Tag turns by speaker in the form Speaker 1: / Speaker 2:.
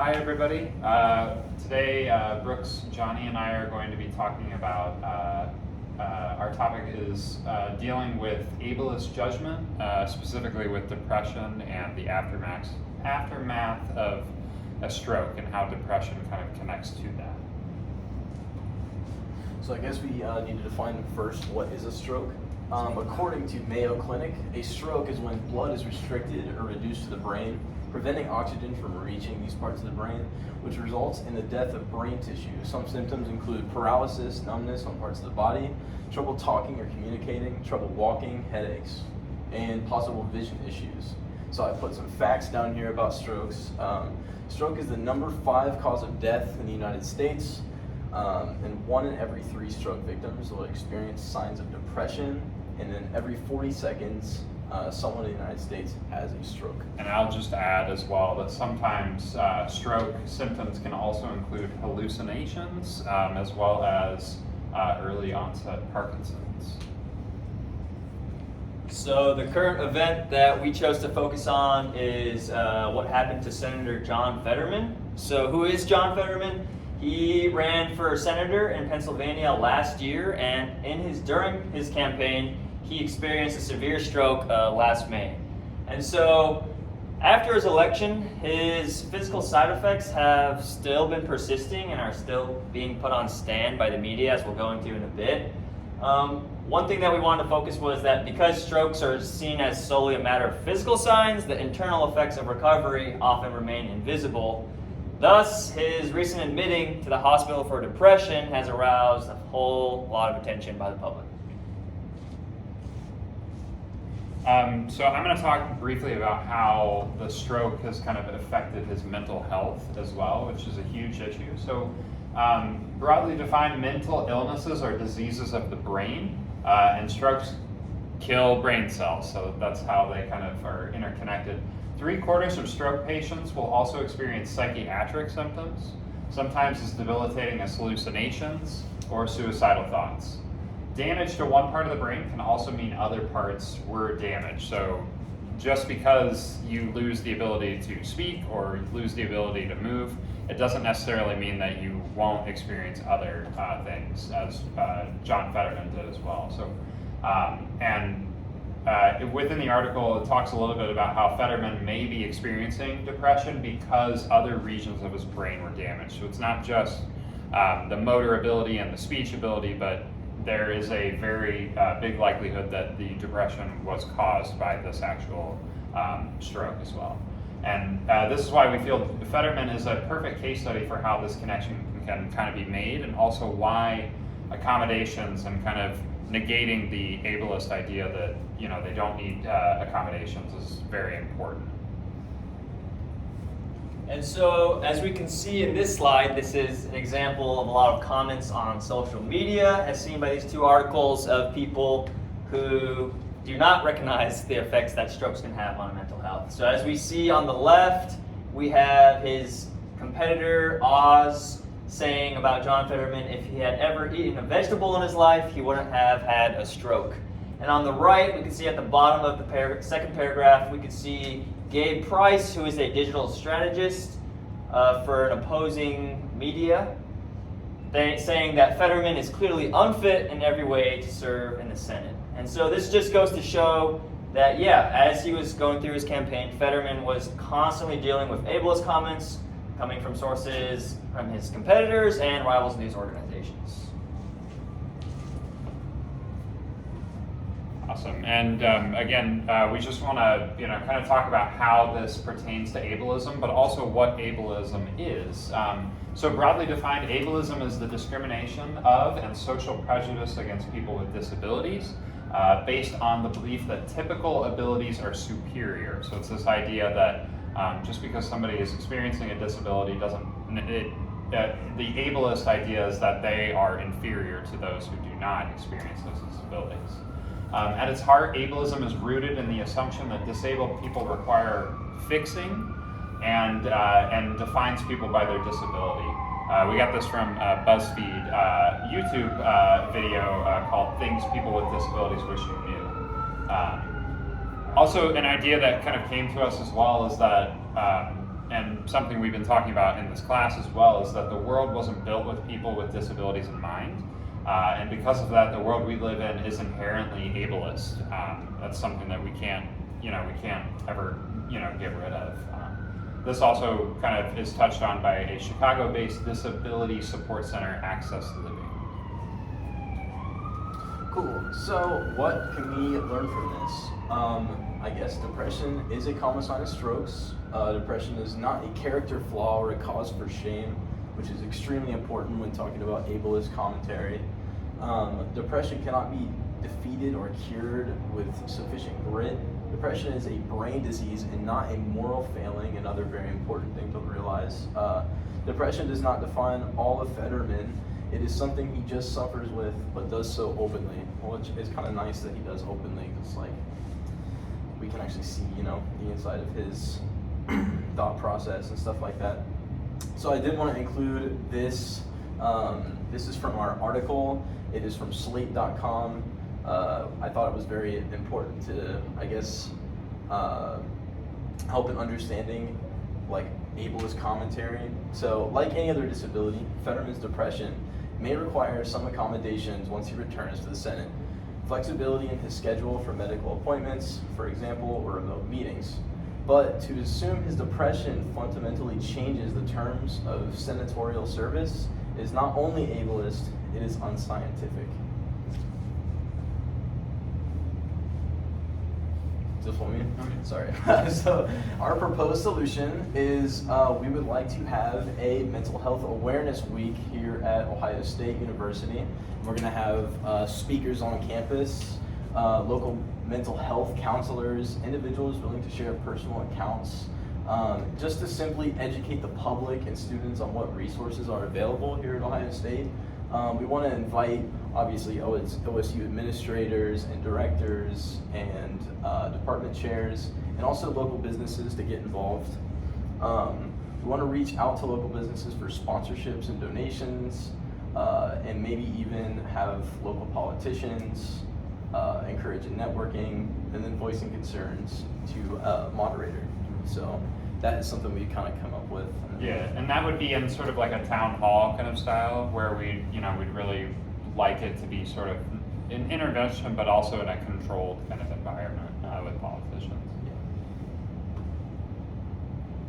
Speaker 1: Hi everybody. Today Brooks, Johnny, and I are going to be talking about, our topic is dealing with ableist judgment, specifically with depression and the aftermath of a stroke and how depression kind of connects to that.
Speaker 2: So I guess we need to define first what is a stroke. According to Mayo Clinic, a stroke is when blood is restricted or reduced to the brain, preventing oxygen from reaching these parts of the brain, which results in the death of brain tissue. Some symptoms include paralysis, numbness on parts of the body, trouble talking or communicating, trouble walking, headaches, and possible vision issues. So I put some facts down here about strokes. Stroke is the number 5 cause of death in the United States, and 1 in every 3 stroke victims will experience signs of depression, and then every 40 seconds, someone in the United States has a stroke.
Speaker 1: And I'll just add as well that sometimes stroke symptoms can also include hallucinations as well as early onset Parkinson's.
Speaker 3: So the current event that we chose to focus on is what happened to Senator John Fetterman. So who is John Fetterman? He ran for senator in Pennsylvania last year, and during his campaign, he experienced a severe stroke last May. And so after his election, his physical side effects have still been persisting and are still being put on stand by the media, as we'll go into in a bit. One thing that we wanted to focus was that because strokes are seen as solely a matter of physical signs, the internal effects of recovery often remain invisible. Thus, his recent admitting to the hospital for depression has aroused a whole lot of attention by the public.
Speaker 1: So I'm going to talk briefly about how the stroke has kind of affected his mental health as well, which is a huge issue. So broadly defined, mental illnesses are diseases of the brain, and strokes kill brain cells, so that's how they kind of are interconnected. 3/4 of stroke patients will also experience psychiatric symptoms, sometimes as debilitating as hallucinations or suicidal thoughts. Damage to one part of the brain can also mean other parts were damaged. So just because you lose the ability to speak or lose the ability to move, it doesn't necessarily mean that you won't experience other things, as John Fetterman did as well. So, within the article, it talks a little bit about how Fetterman may be experiencing depression because other regions of his brain were damaged. So it's not just the motor ability and the speech ability, but there is a very big likelihood that the depression was caused by this actual stroke as well. And this is why we feel Fetterman is a perfect case study for how this connection can kind of be made, and also why accommodations and kind of negating the ableist idea that they don't need accommodations is very important.
Speaker 3: And so, as we can see in this slide, this is an example of a lot of comments on social media, as seen by these 2 articles, of people who do not recognize the effects that strokes can have on mental health. So as we see on the left, we have his competitor, Oz, saying about John Fetterman, if he had ever eaten a vegetable in his life, he wouldn't have had a stroke. And on the right, we can see at the bottom of the second paragraph, we can see Gabe Price, who is a digital strategist for an opposing media, saying that Fetterman is clearly unfit in every way to serve in the Senate. And so this just goes to show that, as he was going through his campaign, Fetterman was constantly dealing with ableist comments coming from sources from his competitors and rivals news organizations.
Speaker 1: Awesome. And again, we just want to kind of talk about how this pertains to ableism, but also what ableism is. So broadly defined, ableism is the discrimination of and social prejudice against people with disabilities based on the belief that typical abilities are superior. So it's this idea that just because somebody is experiencing a disability the ableist idea is that they are inferior to those who do not experience those disabilities. At its heart, ableism is rooted in the assumption that disabled people require fixing and defines people by their disability. We got this from a BuzzFeed YouTube video called Things People with Disabilities Wish You Knew. Also, an idea that kind of came to us as well is that, and and something we've been talking about in this class as well, is that the world wasn't built with people with disabilities in mind. And because of that, the world we live in is inherently ableist. That's something that we can't ever, get rid of. This also kind of is touched on by a Chicago-based disability support center, Access Living.
Speaker 2: Cool. So what can we learn from this? I guess depression is a common sign of strokes. Depression is not a character flaw or a cause for shame, which is extremely important when talking about ableist commentary. Depression cannot be defeated or cured with sufficient grit. Depression is a brain disease and not a moral failing, another very important thing to realize. Depression does not define all of Fetterman. It is something he just suffers with, but does so openly, which is kind of nice that he does openly, because like we can actually see, the inside of his thought process and stuff like that. So I did want to include this. This is from our article. It is from Slate.com. I thought it was very important to, help in understanding like ableist commentary. So, like any other disability, Fetterman's depression may require some accommodations once he returns to the Senate. Flexibility in his schedule for medical appointments, for example, or remote meetings. But to assume his depression fundamentally changes the terms of senatorial service is not only ableist, it is unscientific. Just one minute? Okay. Sorry. So our proposed solution is we would like to have a mental health awareness week here at Ohio State University. We're going to have speakers on campus, local mental health counselors, individuals willing to share personal accounts, just to simply educate the public and students on what resources are available here at Ohio State. We want to invite, obviously, OSU administrators and directors and department chairs, and also local businesses to get involved. We want to reach out to local businesses for sponsorships and donations, and maybe even have local politicians encouraging networking, and then voicing concerns to a moderator. So that is something we kind of come up with.
Speaker 1: Yeah, and that would be in sort of like a town hall kind of style, where we'd really like it to be sort of an intervention, but also in a controlled kind of environment with politicians.